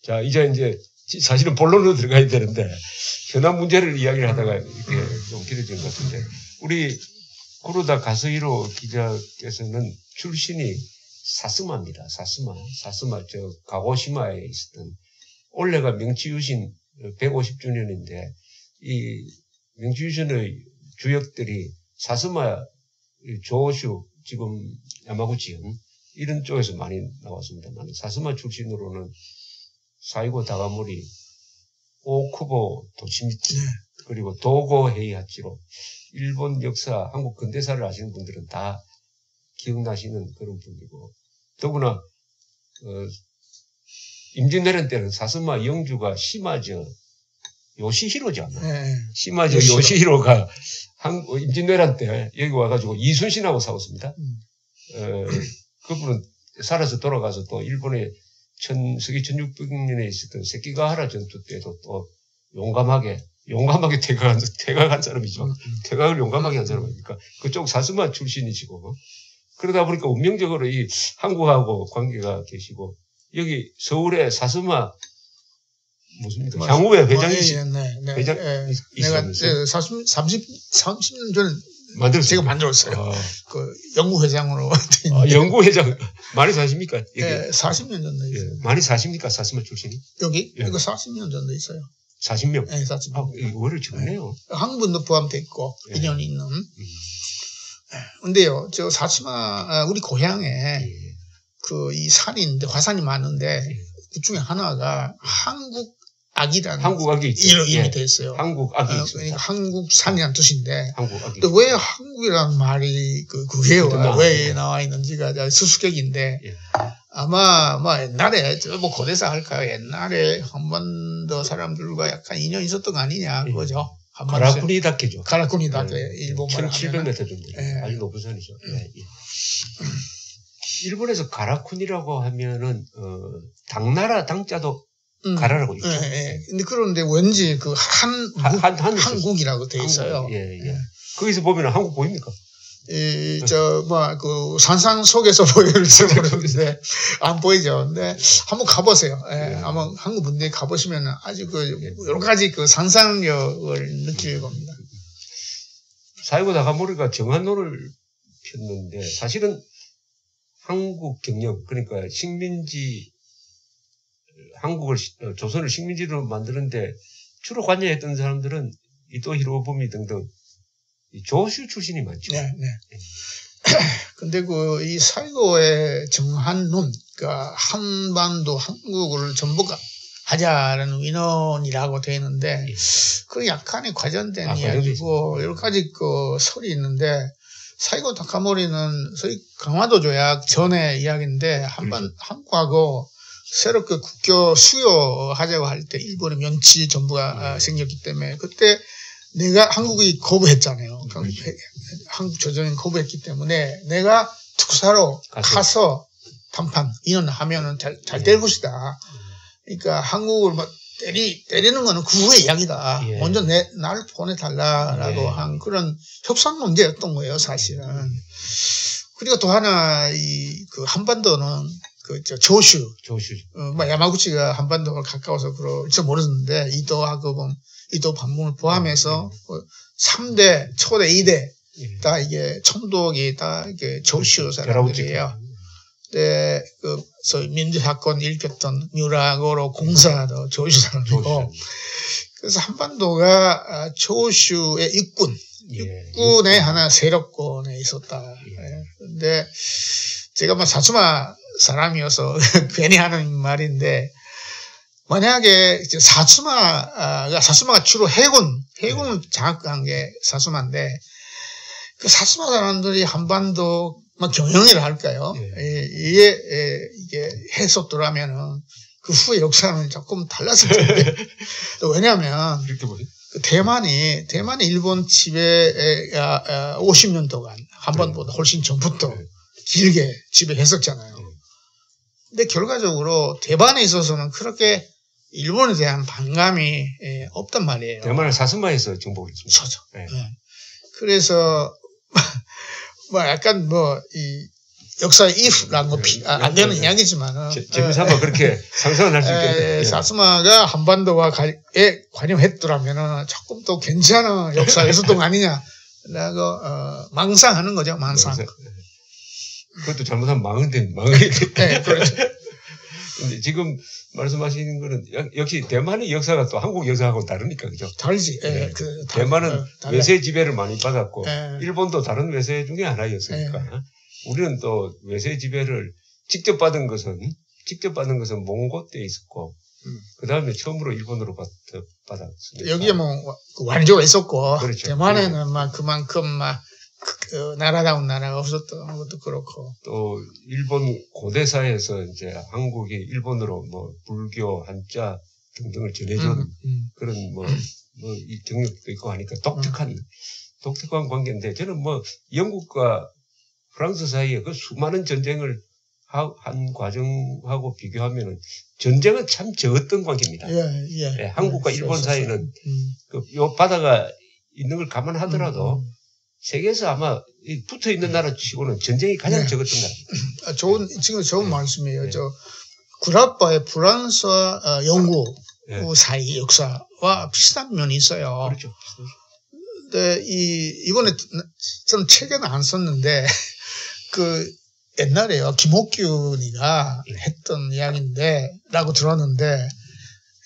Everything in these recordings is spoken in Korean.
자, 이제 사실은 본론으로 들어가야 되는데, 현안 문제를 이야기를 하다가 이렇게 좀 길어진 것 같은데, 우리 구로다 가스히로 기자께서는 출신이 사스마입니다. 사스마, 가고시마에 있었던, 올해가 명치유신 150주년인데, 이 명치유신의 주역들이 사스마, 조슈, 지금 야마구치현, 이런 쪽에서 많이 나왔습니다만, 사스마 출신으로는 사이고 다가모리, 오쿠보 도치미치, 그리고 도고 헤이하치로, 일본 역사, 한국 근대사를 아시는 분들은 다 기억나시는 그런 분이고, 더구나, 임진왜란 때는 사스마 영주가 시마저 요시히로잖아. 네. 시마저 요시히로가 임진왜란 때 여기 와가지고 이순신하고 싸웠습니다. 그분은 살아서 돌아가서 또 일본의 서기 1600년에 있었던 세키가하라 전투 때도 또 용감하게 퇴각한 사람이죠. 퇴각을 용감하게 한 사람이니까 그쪽 사스마 출신이시고, 그러다 보니까 운명적으로 이 한국하고 관계가 계시고, 여기 서울에 사스마 무슨 향후회 회장이시 회장 내가 30년 전에 만들었어요. 제가 만들었어요. 그 연구회장으로. 연구회장 많이 사십니까? 예, 40년 전에 있어요. 많이 사십니까? 사스마 출신이? 여기? 예. 이거 40년 전에 있어요. 40명? 네, 40명. 오히려 적네요. 한국분도 포함되어 있고, 인연이 있는. 근데요, 저 사스마, 우리 고향에 이 산이 있는데, 화산이 많은데, 그 중에 하나가 한국악이라는. 한국악이 있죠. 이름이 돼 있어요. 한국악이 있어요. 그러니까 한국산이라는 뜻인데. 한국악이. 또 왜 한국이라는 말이 그게 왜 나와 있는지가 수수께끼인데. 아마, 옛날에, 뭐, 고대사 할까요? 옛날에 한반도 사람들과 약간 인연이 있었던 거 아니냐, 그거죠. 가라쿠니 다케죠. 가라쿠니 다케, 일본말. 1700m 정도. 아주 높은 산이죠. 일본에서 가라쿠니라고 하면은, 당나라 당자도 가라라고 있죠. 근데 그런데 왠지 한국이라고 돼 있어요. 거기서 보면 한국 보입니까? 산상 속에서 보일지 모르겠는데, 안 보이죠. 근데, 한번 가보세요. 아마 한국 분들이 가보시면 아주 여러 가지 상상력을 느낄 겁니다. 사이고 다가모리가 정한론을 폈는데, 사실은 한국 경영, 그러니까 조선을 식민지로 만드는데 주로 관여했던 사람들은 이토 히로부미 등등, 조슈 출신이 많죠. 네. 근데 이 사이고의 정한론, 그러니까 한반도 한국을 전복하자라는 민원이라고 되어 있는데, 그 약간의 과전된 이야기고, 여러 가지 설이 있는데, 사이고 다카모리는 소위 강화도 조약 전의 이야기인데, 한국하고 새롭게 국교 수여하자고 할 때 일본의 명치 정부가 생겼기 때문에, 그때 한국이 거부했잖아요. 한국 조정이 거부했기 때문에 내가 특사로 가서談判, 인원하면은 잘 될 것이다. 그러니까 한국을 때리는 거는 그 후의 이야기다. 먼저 나를 보내달라라고 한 그런 협상 문제였던 거예요, 사실은. 그리고 또 하나, 한반도는 조슈. 야마구치가 한반도가 가까워서 그럴지 모르는데, 이도 반문을 포함해서 3대, 초대 2대 다 이게 총독이 다 이게 조슈 사람들이에요. 근데 소위 민주사건 일으켰던 뮤라고로 공사도 조슈 사람이고, 그래서 한반도가 조슈의 육군의 하나 세력권에 있었다. 근데 제가 사츠마 사람이어서 괜히 하는 말인데, 만약에 사스마가 주로 해군을 장악한 게 사스마인데, 그 사스마 사람들이 한반도 경영이라 할까요? 이게 해석도라면은 그 후의 역사는 조금 달랐을 텐데. 왜냐하면 대만이 일본 지배에 50년 동안 한반도보다 훨씬 전부터 길게 지배했었잖아요. 근데 결과적으로 대만에 있어서는 그렇게 일본에 대한 반감이 없단 말이에요. 대만은 사스마에서 정복을 했습니다. 그래서 약간 역사의 if라는 거 안 되는 이야기지만은. 재미삼아 그렇게 상상을 할 수 있겠네요. 사스마가 한반도에 관여했더라면은 조금 더 괜찮은 역사 예술동 아니냐라고, 망상하는 거죠, 망상. 그것도 잘못하면 망은데. 네, 그렇죠. 근데 지금 말씀하시는 거는 역시 대만의 역사가 또 한국 역사하고 다르니까, 그죠? 다르지. 네. 대만은 외세 지배를 많이 받았고, 일본도 다른 외세 중에 하나였으니까, 우리는 또 외세 지배를 직접 받은 것은 몽고 때 있었고, 그 다음에 처음으로 일본으로 받았습니다. 여기에 뭐 완조가 있었고, 그렇죠. 대만에는 막 그만큼 막 나라다운 나라가 없었던 것도 그렇고. 또 일본 고대사에서 이제 한국이 일본으로 뭐 불교, 한자 등등을 전해준 그런 이 경력도 있고 하니까 독특한 관계인데, 저는 뭐 영국과 프랑스 사이에 그 수많은 전쟁을 한 과정하고 비교하면은 전쟁은 참 적었던 관계입니다. 예, 한국과 일본 사이는 요 바다가 있는 걸 감안하더라도 세계에서 아마 붙어 있는 나라 치고는 전쟁이 가장 적었던 나라. 지금 좋은 말씀이에요. 저 구라파의 프랑스와 영국 사이 역사와 비슷한 면이 있어요. 그렇죠. 근데 이번에 좀 책에는 안 썼는데 옛날에요, 김옥균이가 했던 이야기인데라고 들었는데,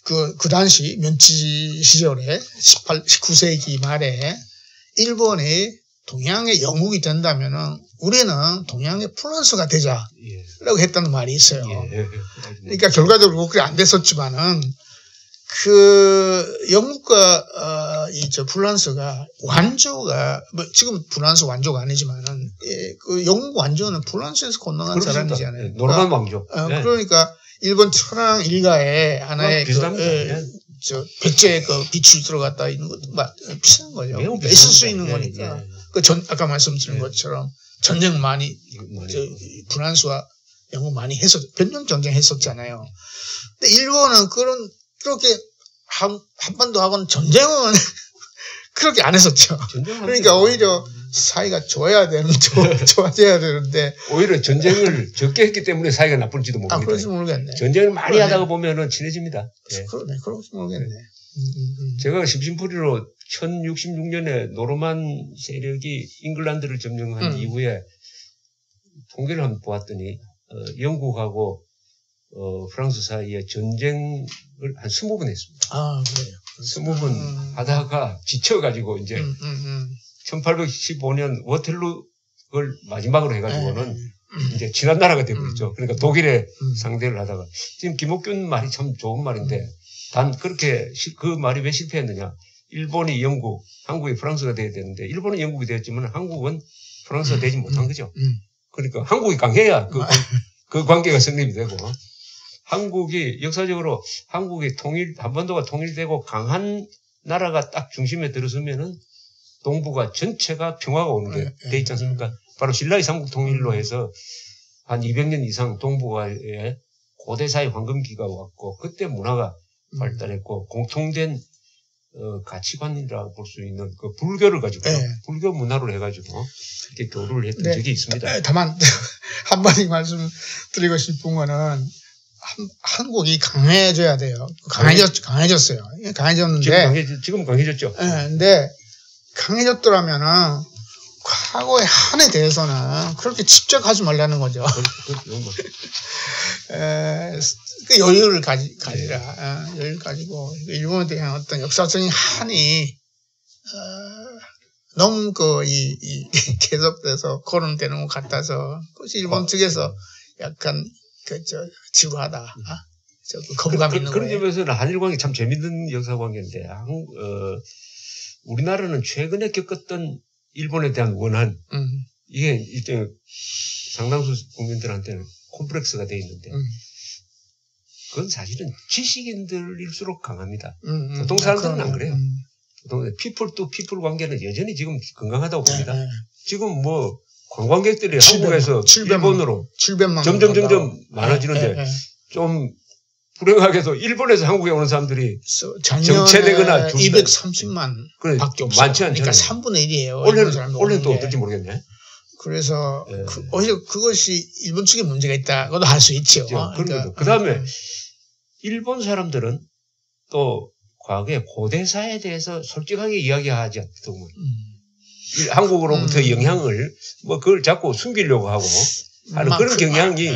그 당시 면치 시절에 19세기 말에 일본이 동양의 영국이 된다면은 우리는 동양의 프랑스가 되자라고 했다는 말이 있어요. 그러니까 결과적으로 그게 안 됐었지만은 영국과 프랑스가 완조가 지금 프랑스 완조가 아니지만은 영국 완조는 프랑스에서 건너간 사람이잖아요. 노르만 왕조. 그러니까 일본 천황 일가에 하나의 백제의 빛이 들어갔다 있는 것도 비슷한 거죠. 그러니까 있을 수 있는 거니까. 아까 말씀드린 것처럼 전쟁 많이 프랑스와 영국 많이 변경 전쟁 했었잖아요. 근데 일본은 그렇게 한반도하고는 전쟁은 그렇게 안 했었죠. 그러니까 오히려 사이가 좋아져야 되는데. 오히려 전쟁을 적게 했기 때문에 사이가 나쁜지도 모릅니다. 그럴지 모르겠네. 전쟁을 많이 하다가 보면은 친해집니다. 그러네. 그럴지 모르겠네. 제가 심심풀이로 1066년에 노르만 세력이 잉글랜드를 점령한 이후에 통계를 한번 보았더니, 영국하고 프랑스 사이에 전쟁을 한 20번 했습니다. 그래요. 20번 하다가 지쳐가지고 이제 1815년 워텔루를 마지막으로 해가지고는 이제 지난 나라가 되버렸죠. 그러니까 독일에 상대를 하다가, 지금 김옥균 말이 참 좋은 말인데, 단 그렇게 그 말이 왜 실패했느냐? 일본이 영국, 한국이 프랑스가 돼야 되는데, 일본은 영국이 되었지만 한국은 프랑스가 되지 못한 거죠. 그러니까 한국이 강해야 그 관계가 성립이 되고, 역사적으로 한국이 한반도가 통일되고 강한 나라가 딱 중심에 들어서면은 동북아 전체가 평화가 오는 게 돼 있지 않습니까? 바로 신라의 삼국 통일로 해서 한 200년 이상 동북아에 고대사의 황금기가 왔고, 그때 문화가 발달했고, 공통된 가치관이라고 볼 수 있는 그 불교를 가지고, 불교 문화로 해가지고 이렇게 교류를 했던 적이 있습니다. 다만 한마디 말씀드리고 싶은 거는, 한국이 강해져야 돼요. 강해졌어요. 강해졌는데. 지금 강해졌죠. 근데 강해졌더라면은 과거의 한에 대해서는 그렇게 집착하지 말라는 거죠. 여유를 가지라. 여유를 가지고, 일본에 대한 어떤 역사적인 한이 너무 계속돼서 거론되는 것 같아서, 그것이 일본 측에서 약간 지루하다. 거부감 있는 거예요. 그런 점에서는 한일관계 참 재밌는 역사 관계인데, 우리나라는 최근에 겪었던 일본에 대한 원한, 이게 일종의 상당수 국민들한테는 콤플렉스가 돼 있는데, 그건 사실은 지식인들일수록 강합니다. 보통 사람들은 안 그래요. 피플 투 피플 관계는 여전히 지금 건강하다고 봅니다. 지금 뭐 관광객들이 한국에서 일본으로 점점 많아지는데, 좀 불행하게도 일본에서 한국에 오는 사람들이 정체되거나 230만 밖에 없어요. 많지 않잖아요. 그러니까 3분의 1이에요. 올해는 또 어떨지 모르겠네. 그래서 오히려 그것이 일본 측에 문제가 있다고도 할 수 있죠. 그러니까 그다음에 일본 사람들은 또 과거에 고대사에 대해서 솔직하게 이야기하지 않더군요. 한국으로부터 영향을 뭐 그걸 자꾸 숨기려고 하고 하는 그런 경향이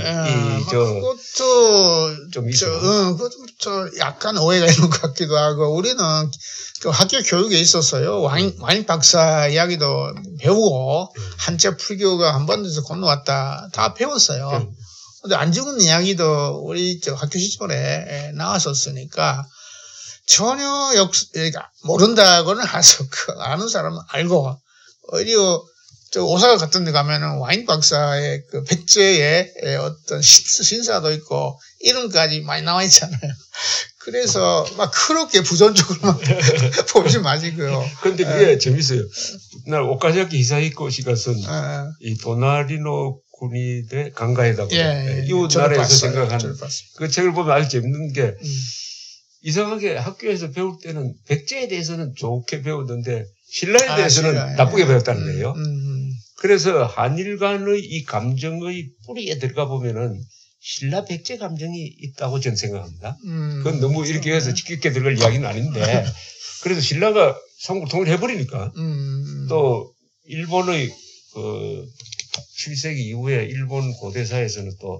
그것도 좀 있어. 그것도 약간 오해가 있는 것 같기도 하고 우리는 그 학교 교육에 있어서요 와인 박사 이야기도 배우고 한자 풀교가 한 번에서 건너왔다 다 배웠어요. 근데 안중근 이야기도 우리 학교 시절에 나왔었으니까 전혀 모른다고는 할 수 없고 아는 사람은 알고 오히려 오사카 같은 데 가면은 와인 박사의 그 백제의 어떤 신사도 있고 이름까지 많이 나와 있잖아요. 그래서 막 그렇게 부정적으로만 보지 마시고요. 근데 그게 재밌어요. 날 오카자키 히사히코시가 쓴 이 도나리노 군이대 강가에다가 이 나라에서 생각하는 그 책을 보면 아주 재밌는 게 이상하게 학교에서 배울 때는 백제에 대해서는 좋게 배웠는데 신라에 대해서는 나쁘게 배웠다는 거예요. 그래서 한일 간의 이 감정의 뿌리에 들어가 보면은 신라 백제 감정이 있다고 저는 생각합니다. 그건 너무 이렇게 해서 깊게 들어갈 이야기는 아닌데 그래서 신라가 삼국통일 해버리니까 또 일본의 그 7세기 이후에 일본 고대사에서는 또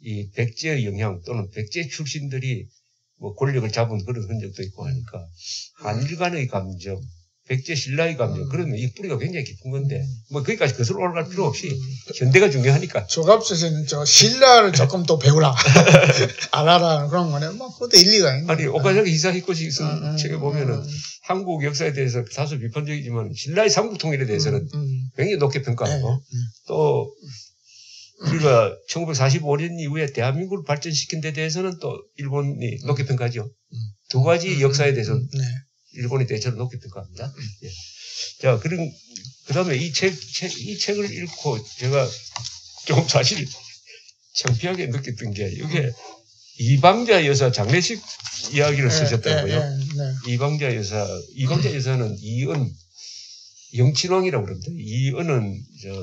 이 백제의 영향 또는 백제 출신들이 뭐 권력을 잡은 그런 흔적도 있고 하니까 한일 간의 감정, 백제 신라의 감정 그러면 이 뿌리가 굉장히 깊은 건데 뭐 거기까지 거슬러 올라갈 필요 없이 현대가 중요하니까. 조갑수에는 신라를 조금 또 배우라 알아라 그런 거네. 뭐 그것도 일리가 있네. 아니 오카자키 히사히코시 쓴 책에 보면은 한국 역사에 대해서 다소 비판적이지만 신라의 삼국통일에 대해서는 굉장히 높게 평가하고 또 우리가 1945년 이후에 대한민국을 발전시킨 데 대해서는 또 일본이 높게 평가하죠. 두 가지 역사에 대해서 일본이 대체로 높게 평가합니다. 예. 자, 그 다음에 이 책을 읽고 제가 좀 사실 창피하게 느꼈던 게 이게 이방자 여사 장례식 이야기를 쓰셨다고요. 이방자 여사는 이은 영친왕이라고 그럽니다. 이은은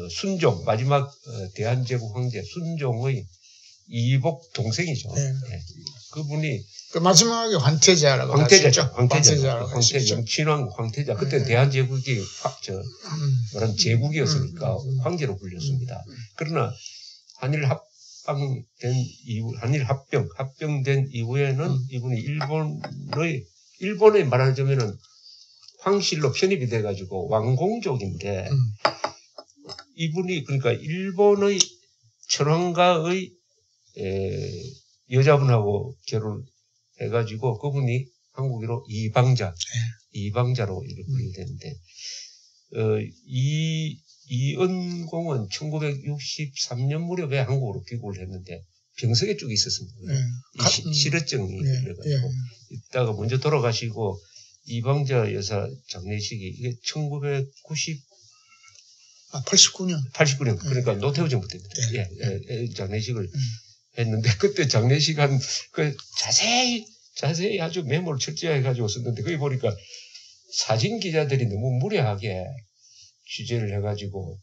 순종 마지막 대한제국 황제 순종의 이복 동생이죠. 네. 그분이 그 마지막에 황태자라고 황태자 영친왕 황태자. 그때 대한제국이 그런 제국이었으니까 황제로 불렸습니다. 그러나 한일 합병된 이후에는 이분이 일본에 말하자면은 황실로 편입이 돼가지고 왕공족인데 이분이 그러니까 일본의 천황가의 여자분하고 결혼해가지고 그분이 한국어로 이방자로 이렇게 불리는데 이은공은 1963년 무렵에 한국으로 귀국을 했는데 병석에 쭉 있었습니다. 실어증이 걸려가지고 있다가 먼저 돌아가시고 이방자 여사 장례식이 이게 89년 그러니까 노태우 정부 때입니다. 장례식을 했는데 그때 장례식 그 자세히 아주 메모를 철저하게 가지고 썼는데 거기 보니까 사진 기자들이 너무 무례하게 취재를 해가지고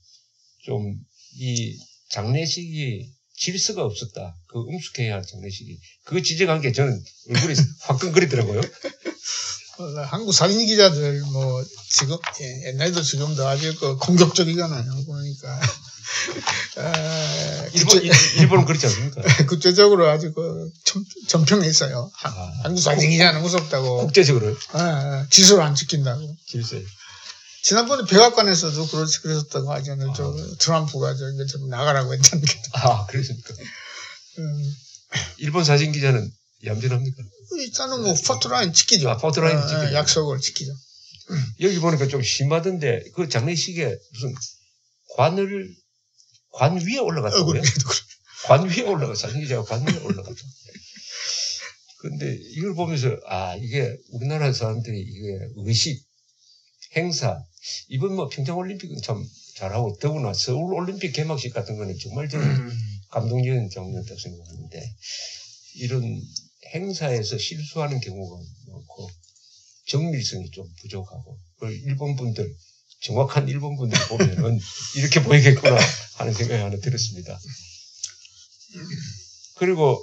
좀 이 장례식이 질서가 없었다. 그 음숙해야 할 장례식이 그거 지적한 게 저는 얼굴이 화끈거리더라고요. 한국 사진 기자들 뭐 지금 옛날도 지금도 아주 공격적이잖아요. 보니까 일본은 그렇지 않습니까? 국제적으로 아주 정평이 있어요. 한국 사진 기자는 무섭다고. 국제적으로 질서를 안 지킨다고. 질서. 지난번에 백악관에서도 그랬었다고 하잖아요. 트럼프가 좀 나가라고 했다는 게. 그렇습니까? 일본 사진 기자는 얌전합니까? 일단은 뭐 포토라인 지키죠. 포토라인 지키죠. 약속을 지키죠. 여기 보니까 좀 심하던데 그 장례식에 무슨 관 위에 올라갔다고요? 관 위에 사진 기자가 관 위에 올라갔다. 근데 이걸 보면서 이게 우리나라 사람들이 이게 의식 행사 이번 뭐 평창올림픽은 참 잘하고 더구나 서울올림픽 개막식 같은 거는 정말 저는 감동적인 장면이라고 생각하는데 이런 행사에서 실수하는 경우가 많고 정밀성이 좀 부족하고 일본 분들 정확한 일본 분들 보면은 이렇게 보이겠구나 하는 생각이 하나 들었습니다. 그리고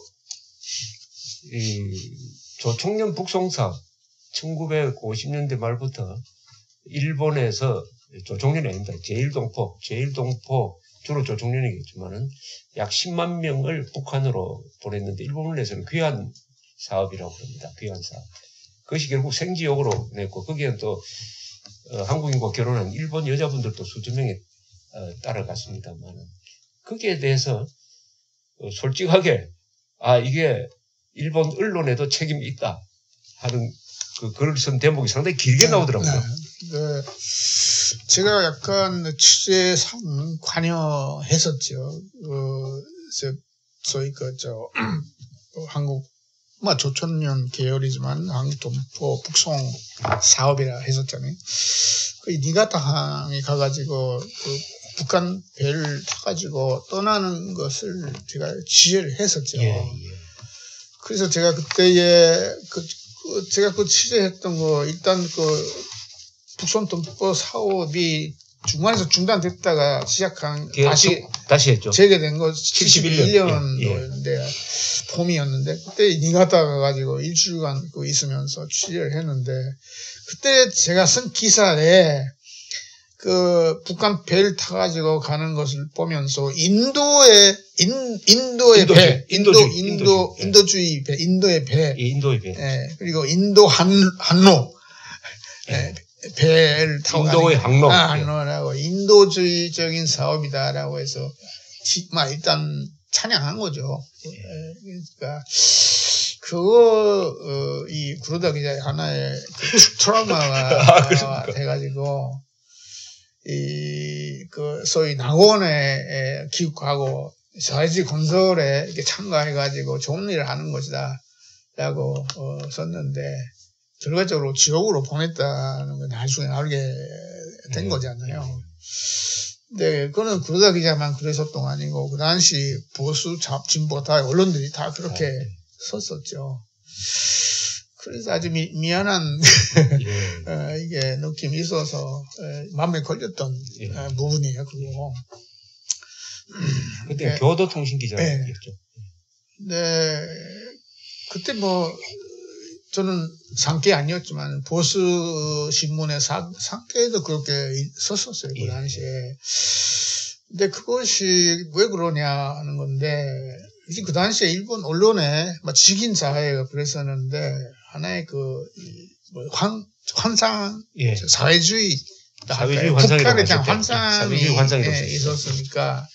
이 조총련 북송사 1950년대 말부터 일본에서 조총련이 아닙니다. 제1동포 주로 조총련이겠지만은 약 10만 명을 북한으로 보냈는데 일본을 내서는 귀환 사업이라고 합니다. 귀환 사업. 그것이 결국 생지역으로 냈고 거기에는 또 한국인과 결혼한 일본 여자분들도 수천 명이 따라갔습니다만은 거기에 대해서 솔직하게 이게 일본 언론에도 책임이 있다 하는 그 글을 쓴 대목이 상당히 길게 나오더라고요. 네. 제가 약간 취재상 관여했었죠. 소위 한국 조총련 계열이지만 한국 동포 북송 사업이라 했었잖아요. 그 니가타항에 가가지고 그 북한 배를 타가지고 떠나는 것을 제가 취재를 했었죠. 예. 그래서 제가 그때에 제가 취재했던 거 일단 북송 동포 사업이 중간에서 중단됐다가 시작한 다시 했죠. 재개된 거 71년도였는데 봄이었는데 그때 니가타 가가지고 일주일간 있으면서 취재를 했는데 그때 제가 쓴 기사에 북한 배를 타가지고 가는 것을 보면서 인도의 배, 인도주의 배, 인도의 배, 그리고 인도 항로, 배를 타고 인도의 항로, 항로라고 인도주의적인 사업이다라고 해서 일단 찬양한 거죠. 그러니까 이 구로다 기자의 하나의 트라우마가 돼가지고. 소위 낙원에 기획하고 사회주의 건설에 이렇게 참가해가지고 좋은 일을 하는 것이다. 라고, 썼는데, 결과적으로 지옥으로 보냈다는 걸 나중에 알게 된 거잖아요. 근데, 그거는 구로다 기자만 그랬었던 거 아니고, 그 당시 보수, 진보 다 언론들이 다 그렇게 썼었죠. 그래서 아주 미안한 이게 느낌이 있어서 마음에 걸렸던 부분이에요. 그거. 그때 교도통신 기자였죠. 네. 그때 저는 상계 아니었지만 보수 신문의 상계에도 그렇게 썼었어요. 그 당시에. 근데 그것이 왜 그러냐 하는 건데 그 당시에 일본 언론에 직인 사회가 그랬었는데 하나의 환상, 사회주의 북한에 대한 환상이 있었으니까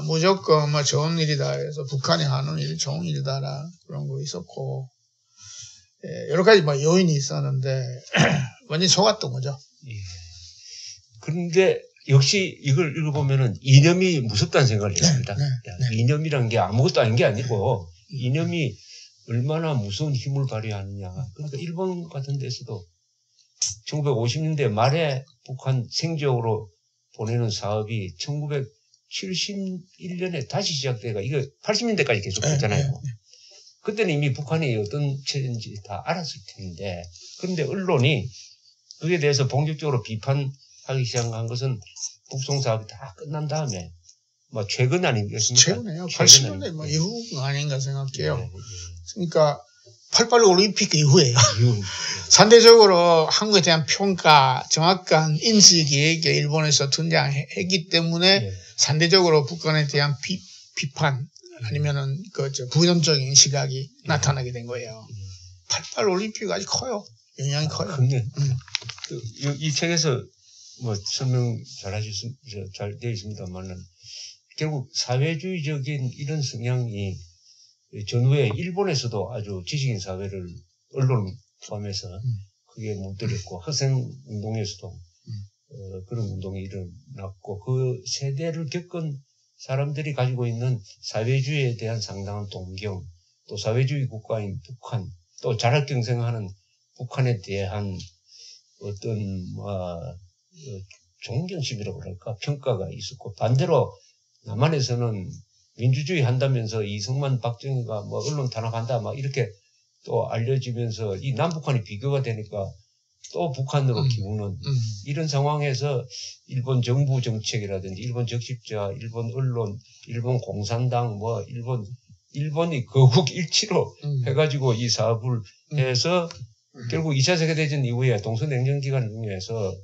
무조건 좋은 일이다 해서 북한이 하는 일이 좋은 일이다라 그런 거 있었고 여러 가지 요인이 있었는데 완전히 속았던 거죠. 그런데 역시 이걸 읽어보면은 이념이 무섭다는 생각을 했습니다. 이념이란 게 아무것도 아닌 게 아니고 이념이 얼마나 무서운 힘을 발휘하느냐. 그러니까 일본 같은 데서도 1950년대 말에 북한 생지역으로 보내는 사업이 1971년에 다시 시작돼가 이거 80년대까지 계속됐잖아요. 그때는 이미 북한이 어떤 체제인지 다 알았을 텐데 그런데 언론이 그에 대해서 본격적으로 비판하기 시작한 것은 북송 사업이 다 끝난 다음에 최근 아니겠습니까? 최근에요. 80년대 이후 아닌가 생각해요. 그러니까 88 올림픽 이후에요. 상대적으로 한국에 대한 평가, 정확한 인식이 일본에서 등장했기 때문에 상대적으로 북한에 대한 비판 아니면은 부정적인 시각이 나타나게 된 거예요. 88 올림픽 아주 커요. 영향이 커요. 이 책에서 설명 잘 되어 있습니다만은 결국 사회주의적인 이런 성향이 전후에 일본에서도 아주 지식인 사회를 언론 포함해서 크게 물들였고 학생운동에서도 그런 운동이 일어났고 그 세대를 겪은 사람들이 가지고 있는 사회주의에 대한 상당한 동경 또 사회주의 국가인 북한 또 자력경쟁하는 북한에 대한 어떤 존경심이라고 그럴까 평가가 있었고 반대로 남한에서는 민주주의 한다면서 이승만 박정희가 언론 탄압한다 이렇게 또 알려지면서 이 남북한이 비교가 되니까 또 북한으로 기우는 이런 상황에서 일본 정부 정책이라든지 일본 적십자, 일본 언론, 일본 공산당, 뭐 일본이 거국 일치로 해가지고 이 사업을 해서 결국 2차 세계대전 이후에 동서냉전 기간 중에서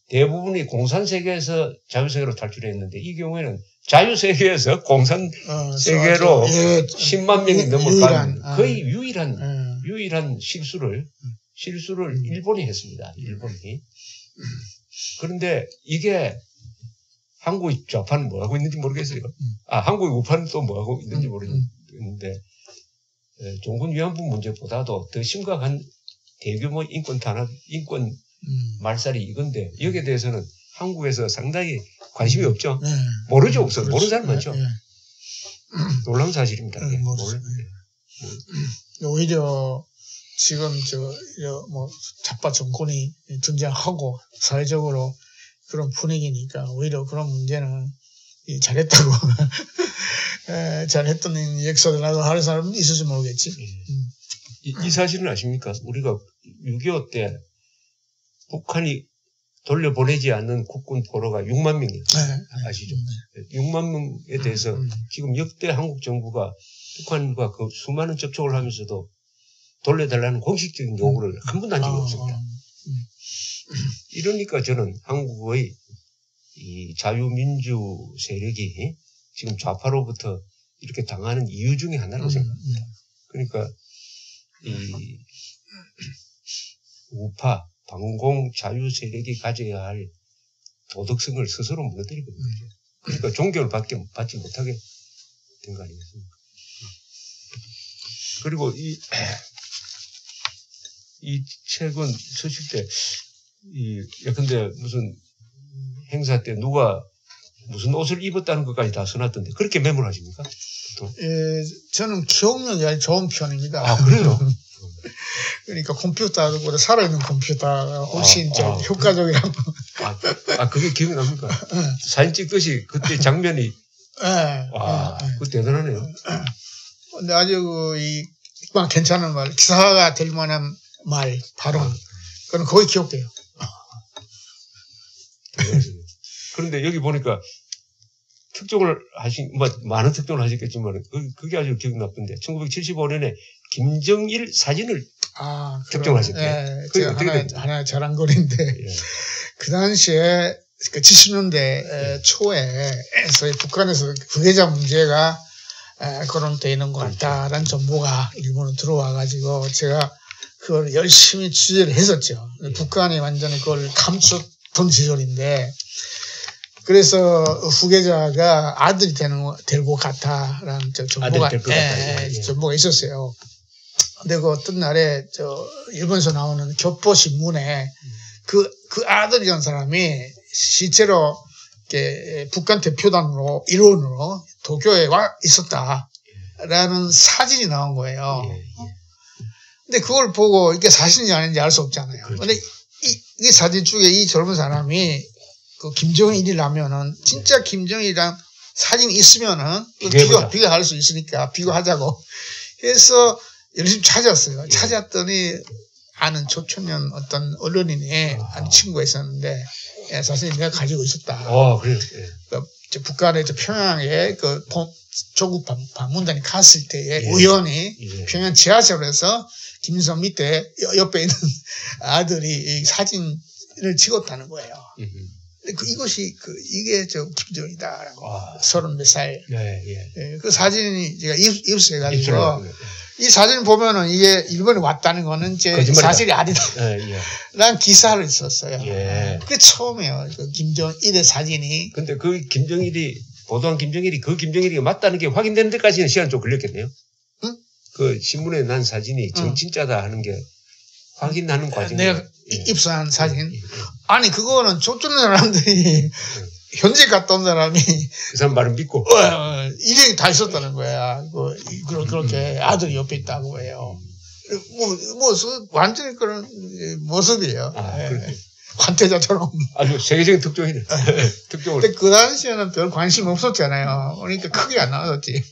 대부분이 공산세계에서 자유세계로 탈출했는데 이 경우에는 자유세계에서 공산세계로 10만 명이 넘어간 거의 유일한 실수를 일본이 했습니다. 일본이. 그런데 이게 한국의 좌파는 뭐 하고 있는지 모르겠어요. 한국의 우파는 또 뭐 하고 있는지 모르겠는데 종군 위안부 문제보다도 더 심각한 대규모 인권 탄압, 인권 말살이 이건데 여기에 대해서는 한국에서 상당히 관심이 없죠. 모르죠. 모르는 사람 많죠. 놀라운 사실입니다. 오히려 지금 뭐 좌파 정권이 등장하고 사회적으로 그런 분위기니까 오히려 그런 문제는 잘했다고 잘했던 역사들라도 하는 사람은 있을지 모르겠지. 이 사실은 아십니까? 우리가 6.25 때 북한이 돌려보내지 않는 국군 포로가 6만 명이었어요. 아시죠? 6만 명에 대해서 지금 역대 한국 정부가 북한과 그 수많은 접촉을 하면서도 돌려달라는 공식적인 요구를 한 번도 한 적이 없습니다. 이러니까 저는 한국의 이 자유민주 세력이 지금 좌파로부터 이렇게 당하는 이유 중에 하나라고 생각합니다. 그러니까 이 우파, 반공 자유 세력이 가져야 할 도덕성을 스스로 무너뜨리고 있는 거죠. 그러니까 종교를 받지 못하게 된 거 아니겠습니까? 그리고 이 책은 쓰실 때, 예컨대 무슨 행사 때 누가 무슨 옷을 입었다는 것까지 다 써놨던데, 그렇게 메모를 하십니까? 저는 기억력이 아주 좋은 편입니다. 아, 그래요? 그러니까 컴퓨터보다 살아있는 컴퓨터가 훨씬 효과적이라고. 그게 기억이 납니까? 사진 찍듯이 그때 장면이. 그거 대단하네요. 근데 아주 괜찮은 말, 기사가 될 만한 말, 발언. 그건 거의 기억돼요. 그런데 여기 보니까 특종을 많은 특종을 하셨겠지만, 그게 아주 기억 나쁜데, 1975년에 김정일 사진을 특종하셨대요. 하나의 자랑거리인데, 그 당시에, 70년대 초에, 소위 북한에서 부계자 문제가 거론되어 있는 것 같다라는 정보가 일본으로 들어와가지고, 제가 그걸 열심히 취재를 했었죠. 북한이 완전히 그걸 감췄던 시절인데, 그래서 후계자가 아들이 될 것 같다라는 정보가 있었어요. 근데 그 어떤 날에 일본에서 나오는 교포신문에 그 아들이라는 사람이 실제로 북한 대표단으로 일원으로 도쿄에 와 있었다라는 사진이 나온 거예요. 근데 그걸 보고 이게 사실인지 아닌지 알 수 없잖아요. 그런데 이 사진 중에 이 젊은 사람이 그 김정일이라면은 진짜 김정일이랑 사진이 있으면은 비교할 수 있으니까 비교하자고 해서 열심히 찾았어요. 찾았더니 아는 초청년 어떤 언론인이 아는 친구가 있었는데 사실 내가 가지고 있었다. 그래요. 북한의 평양에 그 조국 방문단이 갔을 때에 우연히 평양 지하철에서 김일성 밑에 옆에 있는 아들이 이 사진을 찍었다는 거예요. 이것이 이게 김정일이다라고 30몇 살. 그 사진이 제가 입수해가지고 이 사진 보면은 이게 일본에 왔다는 거는 사실이 아니다. 라는 기사를 썼어요. 그게 처음이에요. 그 김정일의 사진이. 근데 그 김정일이 보도한 김정일이 그 김정일이 맞다는 게 확인되는 데까지는 시간 좀 걸렸겠네요. 응? 그 신문에 난 사진이 진짜다 하는 게 확인하는 과정이. 내가 입수한 사진. 아니 그거는 쫓는 사람들이 현재 갔다 온 사람이 그 사람 말을 믿고 일행이 다 있었다는 거야. 그렇게 아들이 옆에 있다고 해요. 완전히 그런 모습이에요. 관태자처럼. 아주 세계적인 특종이네. 특종을. 근데 그 당시에는 별 관심 없었잖아요. 그러니까 크게 안 나왔었지.